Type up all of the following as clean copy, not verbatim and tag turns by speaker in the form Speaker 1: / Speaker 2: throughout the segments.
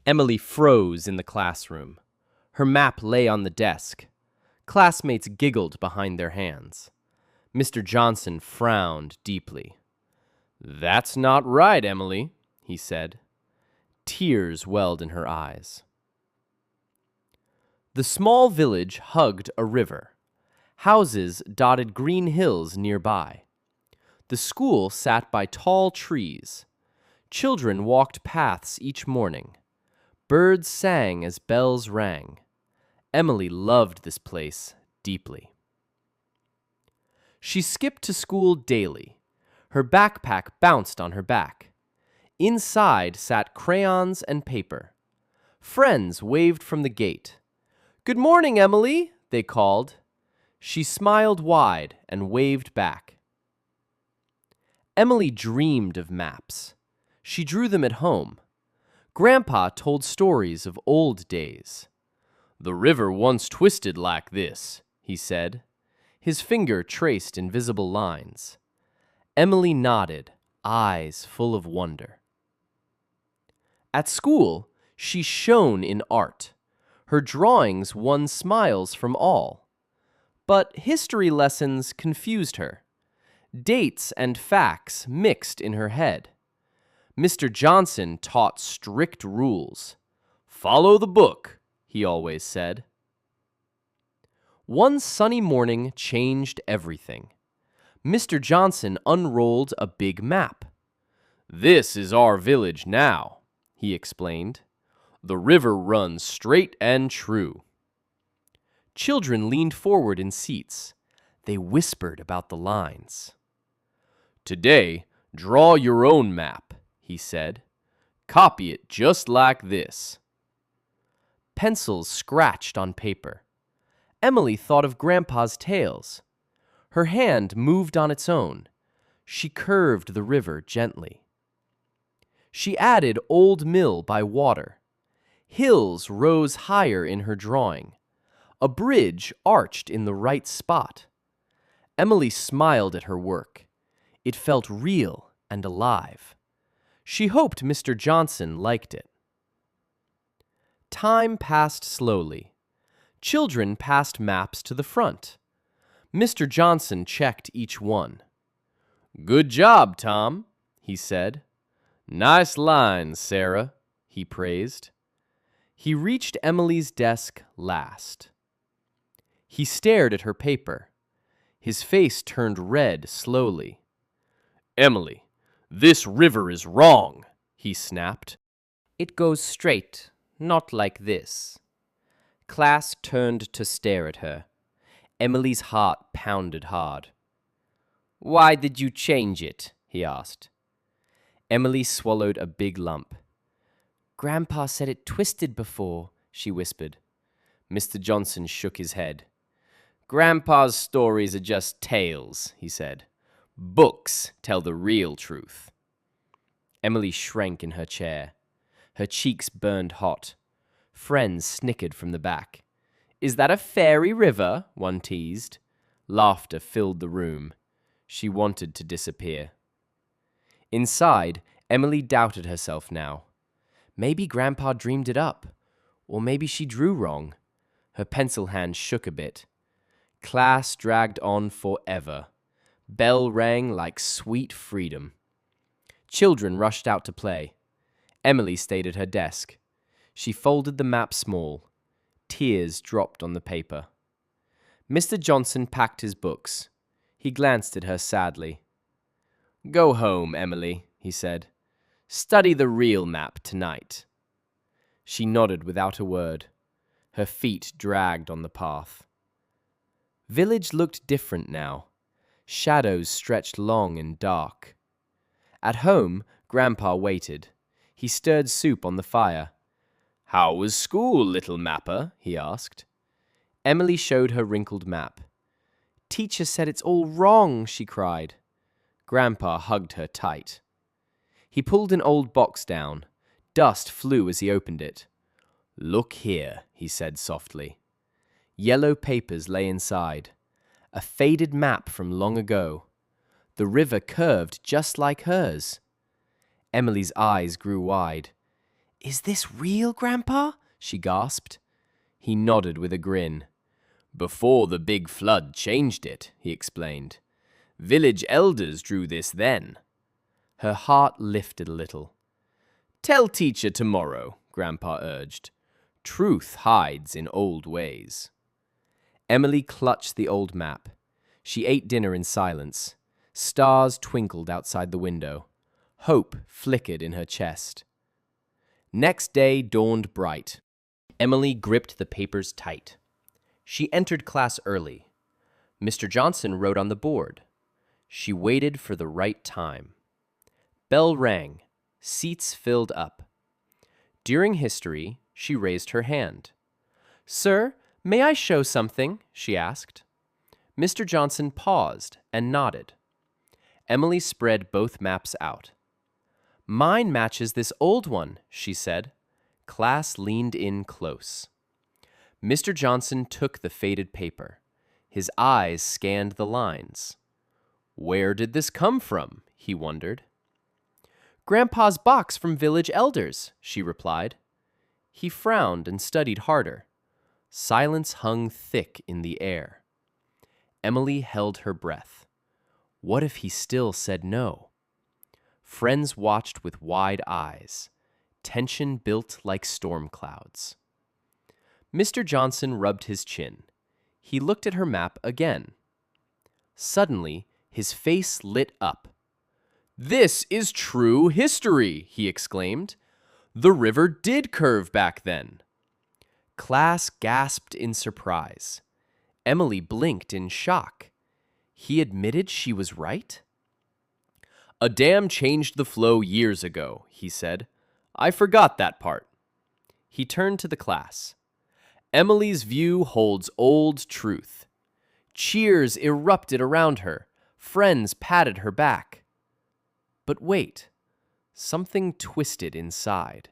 Speaker 1: Emily froze in the classroom. Her map lay on the desk. Classmates giggled behind their hands. Mr. Johnson frowned deeply. "That's not right, Emily," he said. Tears welled in her eyes. The small village hugged a river. Houses dotted green hills nearby. The school sat by tall trees. Children walked paths each morning. Birds sang as bells rang. Emily loved this place deeply. She skipped to school daily. Her backpack bounced on her back. Inside sat crayons and paper. Friends waved from the gate. "Good morning, Emily," they called. She smiled wide and waved back. Emily dreamed of maps. She drew them at home. Grandpa told stories of old days. "The river once twisted like this," he said. His finger traced invisible lines. Emily nodded, eyes full of wonder. At school, she shone in art. Her drawings won smiles from all. But history lessons confused her. Dates and facts mixed in her head. Mr. Johnson taught strict rules. "Follow the book," he always said. One sunny morning changed everything. Mr. Johnson unrolled a big map. "This is our village now," he explained. "The river runs straight and true." Children leaned forward in seats. They whispered about the lines. "Today, draw your own map," he said. "Copy it just like this." Pencils scratched on paper. Emily thought of Grandpa's tales. Her hand moved on its own. She curved the river gently. She added Old Mill by water. Hills rose higher in her drawing. A bridge arched in the right spot. Emily smiled at her work. It felt real and alive. She hoped Mr. Johnson liked it. Time passed slowly. Children passed maps to the front. Mr. Johnson checked each one. "Good job, Tom," he said. "Nice lines, Sarah," he praised. He reached Emily's desk last. He stared at her paper. His face turned red slowly. "Emily, this river is wrong," he snapped. "It goes straight, not like this." Class turned to stare at her. Emily's heart pounded hard. "Why did you change it?" he asked. Emily swallowed a big lump. "Grandpa said it twisted before," she whispered. Mr. Johnson shook his head. "Grandpa's stories are just tales," he said. "Books tell the real truth." Emily shrank in her chair. Her cheeks burned hot. Friends snickered from the back. "Is that a fairy river?" one teased. Laughter filled the room. She wanted to disappear. Inside, Emily doubted herself now. Maybe Grandpa dreamed it up. Or maybe she drew wrong. Her pencil hand shook a bit. Class dragged on forever. Bell rang like sweet freedom. Children rushed out to play. Emily stayed at her desk. She folded the map small. Tears dropped on the paper. Mr. Johnson packed his books. He glanced at her sadly. "Go home, Emily," he said. "Study the real map tonight." She nodded without a word. Her feet dragged on the path. Village looked different now. Shadows stretched long and dark. At home, Grandpa waited. He stirred soup on the fire. "How was school, little mapper?" he asked. Emily showed her wrinkled map. "Teacher said it's all wrong," she cried. Grandpa hugged her tight. He pulled an old box down. Dust flew as he opened it. "Look here," he said softly. Yellow papers lay inside. A faded map from long ago. The river curved just like hers. Emily's eyes grew wide. Is this real, Grandpa? She gasped. He nodded with a grin. Before the big flood changed it, he explained. Village elders drew this then. Her heart lifted a little. Tell teacher tomorrow, Grandpa urged. Truth hides in old ways. Emily clutched the old map. She ate dinner in silence. Stars twinkled outside the window. Hope flickered in her chest. Next day dawned bright. Emily gripped the papers tight. She entered class early. Mr. Johnson wrote on the board. She waited for the right time. Bell rang. Seats filled up. During history, she raised her hand. Sir, may I show something? She asked. Mr. Johnson paused and nodded. Emily spread both maps out. Mine matches this old one, she said. Class leaned in close. Mr. Johnson took the faded paper. His eyes scanned the lines. Where did this come from? He wondered. Grandpa's box from village elders, she replied. He frowned and studied harder. Silence hung thick in the air. Emily held her breath. What if he still said no? Friends watched with wide eyes. Tension built like storm clouds. Mr. Johnson rubbed his chin. He looked at her map again. Suddenly, his face lit up. This is true history, he exclaimed. The river did curve back then. Class gasped in surprise. Emily blinked in shock. He admitted she was right? A dam changed the flow years ago, he said. I forgot that part. He turned to the class. Emily's view holds old truth. Cheers erupted around her. Friends patted her back. But wait, something twisted inside.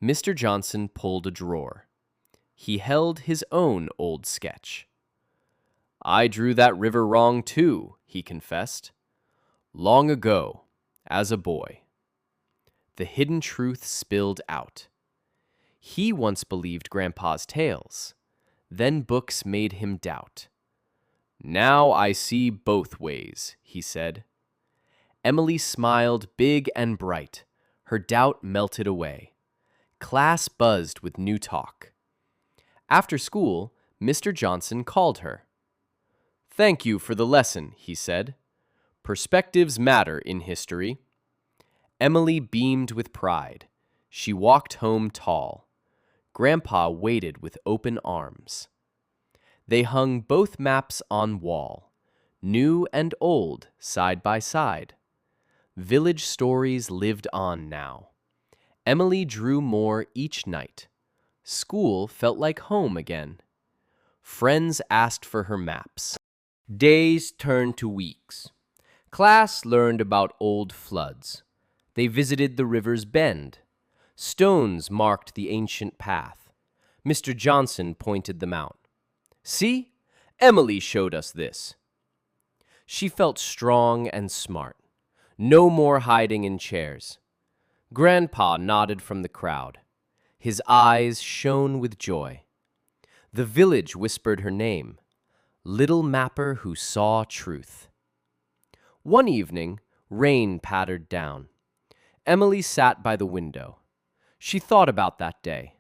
Speaker 1: Mr. Johnson pulled a drawer. He held his own old sketch. I drew that river wrong too, he confessed. Long ago, as a boy. The hidden truth spilled out. He once believed Grandpa's tales. Then books made him doubt. Now I see both ways, he said. Emily smiled big and bright. Her doubt melted away. Class buzzed with new talk. After school, Mr. Johnson called her. Thank you for the lesson, he said. Perspectives matter in history. Emily beamed with pride. She walked home tall. Grandpa waited with open arms. They hung both maps on wall, new and old side by side. Village stories lived on now. Emily drew more each night. School felt like home again. Friends asked for her maps. Days turned to weeks. Class learned about old floods. They visited the river's bend. Stones marked the ancient path. Mr. Johnson pointed them out. See? Emily showed us this. She felt strong and smart. No more hiding in chairs. Grandpa nodded from the crowd. His eyes shone with joy. The village whispered her name. Little mapper who saw truth. One evening, rain pattered down. Emily sat by the window. She thought about that day.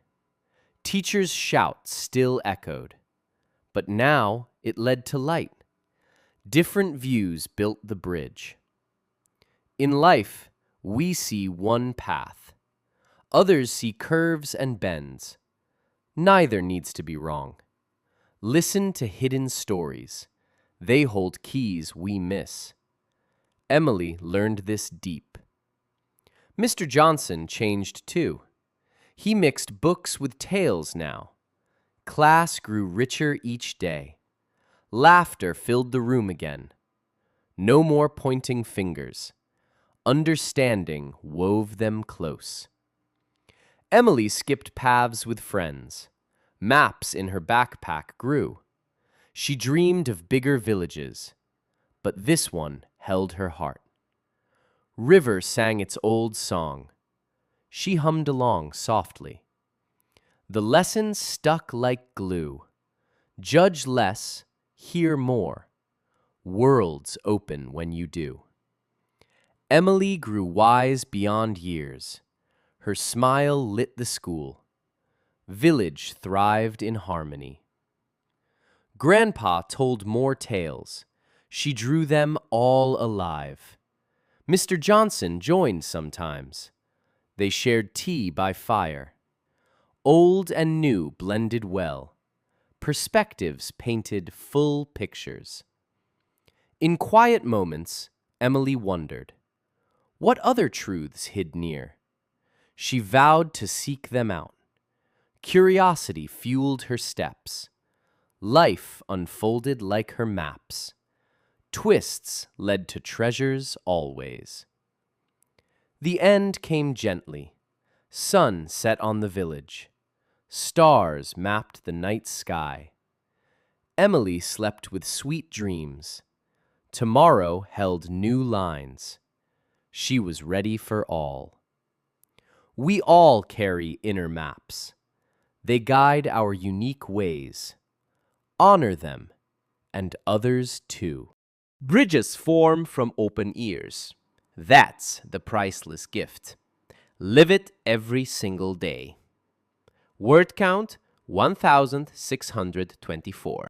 Speaker 1: Teachers' shout still echoed. But now it led to light. Different views built the bridge. In life, we see one path. Others see curves and bends. Neither needs to be wrong. Listen to hidden stories. They hold keys we miss. Emily learned this deep. Mr. Johnson changed too. He mixed books with tales now. Class grew richer each day. Laughter filled the room again. No more pointing fingers. Understanding wove them close. Emily skipped paths with friends. Maps in her backpack grew. She dreamed of bigger villages, but this one held her heart. River sang its old song. She hummed along softly. The lessons stuck like glue. Judge less, hear more. Worlds open when you do. Emily grew wise beyond years. Her smile lit the school. Village thrived in harmony. Grandpa told more tales. She drew them all alive. Mr. Johnson joined sometimes. They shared tea by fire. Old and new blended well. Perspectives painted full pictures. In quiet moments, Emily wondered, what other truths hid near? She vowed to seek them out. Curiosity fueled her steps. Life unfolded like her maps. Twists led to treasures always. The end came gently. Sun set on the village. Stars mapped the night sky. Emily slept with sweet dreams. Tomorrow held new lines. She was ready for all. We all carry inner maps. They guide our unique ways. Honor them, and others too. Bridges form from open ears. That's the priceless gift. Live it every single day. Word count 1624.